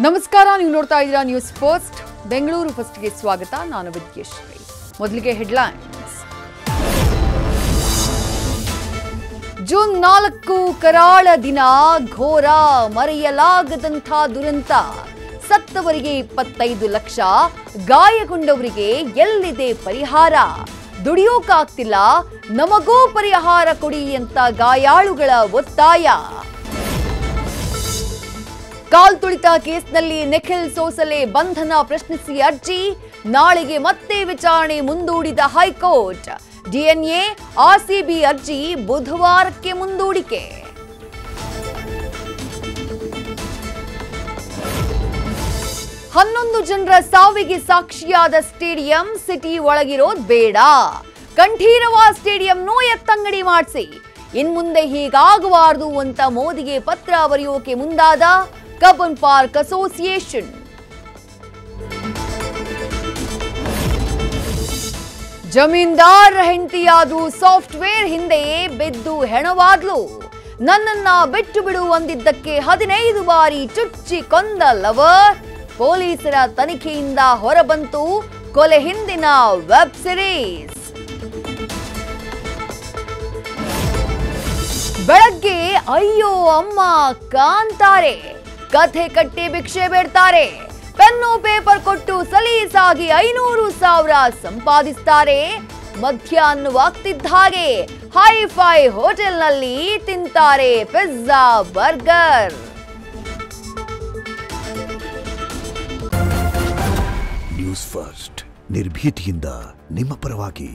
ನಮಸ್ಕಾರ, ನೀವು ನೋಡ್ತಾ ಇದ್ದೀರಾ ನ್ಯೂಸ್ ಫಸ್ಟ್. ಬೆಂಗಳೂರು ಫಸ್ಟ್ಗೆ ಸ್ವಾಗತ. ನಾನು ವಿದ್ಯಶ್ರೀ. ಮೊದಲಿಗೆ ಹೆಡ್ಲೈನ್ಸ್. ಜೂನ್ 4 ಕರಾಳ ದಿನ, ಘೋರ, ಮರೆಯಲಾಗದಂಥ ದುರಂತ. ಸತ್ತವರಿಗೆ 25 ಲಕ್ಷ, ಗಾಯಗೊಂಡವರಿಗೆ ಎಲ್ಲಿದೆ ಪರಿಹಾರ? ದುಡಿಯೋಕಾಗ್ತಿಲ್ಲ, ನಮಗೂ ಪರಿಹಾರ ಕೊಡಿ ಅಂತ ಗಾಯಾಳುಗಳ ಒತ್ತಾಯ. ಕಾಲ್ತುಳಿತ ಕೇಸ್ನಲ್ಲಿ ನಿಖಿಲ್ ಸೋಸಲೆ ಬಂಧನ ಪ್ರಶ್ನಿಸಿ ಅರ್ಜಿ, ನಾಳೆಗೆ ಮತ್ತೆ ವಿಚಾರಣೆ ಮುಂದೂಡಿದ ಹೈಕೋರ್ಟ್. ಡಿಎನ್ಎ ಆರ್ಸಿಬಿ ಅರ್ಜಿ ಬುಧವಾರಕ್ಕೆ ಮುಂದೂಡಿಕೆ. ಹನ್ನೊಂದು ಜನರ ಸಾವಿಗೆ ಸಾಕ್ಷಿಯಾದ ಸ್ಟೇಡಿಯಂ ಸಿಟಿ ಒಳಗಿರೋದ್ ಬೇಡ, ಕಂಠೀರವ ಸ್ಟೇಡಿಯಂನೂ ಎತ್ತಂಗಡಿ ಮಾಡಿಸಿ, ಇನ್ಮುಂದೆ ಹೀಗಾಗಬಾರದು ಅಂತ ಮೋದಿಗೆ ಪತ್ರ ಬರೆಯೋಕೆ ಮುಂದಾದ ಕಬ್ಬನ್ ಪಾರ್ಕ್ ಅಸೋಸಿಯೇಷನ್. ಜಮೀನ್ದಾರ್ ಹೆಂಡತಿಯಾದ್ರೂ ಸಾಫ್ಟ್ವೇರ್ ಹಿಂದೆ ಬಿದ್ದು ಹೆಣವಾದ್ಲು. ನನ್ನನ್ನ ಬಿಟ್ಟು ಬಿಡು ಅಂದಿದ್ದಕ್ಕೆ 15 ಬಾರಿ ಚುಚ್ಚಿ ಕೊಂದ ಲವರ್. ಪೊಲೀಸರ ತನಿಖೆಯಿಂದ ಹೊರಬಂತು ಕೊಲೆ ಹಿಂದಿನ ವೆಬ್ ಸಿರೀಸ್. ಬೆಳಗ್ಗೆ ಅಯ್ಯೋ ಅಮ್ಮ ಕಾಂತಾರೆ, ಕಥೆ ಕಟ್ಟಿ ಭಿಕ್ಷೆ ಬೇಡ್ತಾರೆ, ಪೆನ್ನು ಪೇಪರ್ ಕೊಟ್ಟು ಸಲೀಸಾಗಿ 500,000 ಸಂಪಾದಿಸ್ತಾರೆ. ಮಧ್ಯಾಹ್ನವಾಗ್ತಿದ್ದ ಹಾಗೆ ಹೈಫೈ ಹೋಟೆಲ್ನಲ್ಲಿ ತಿಂತಾರೆ ಪಿಜ್ಜಾ, ಬರ್ಗರ್. ನ್ಯೂಸ್ ಫಸ್ಟ್, ನಿರ್ಭೀತಿಯಿಂದ ನಿಮ್ಮ ಪರವಾಗಿ.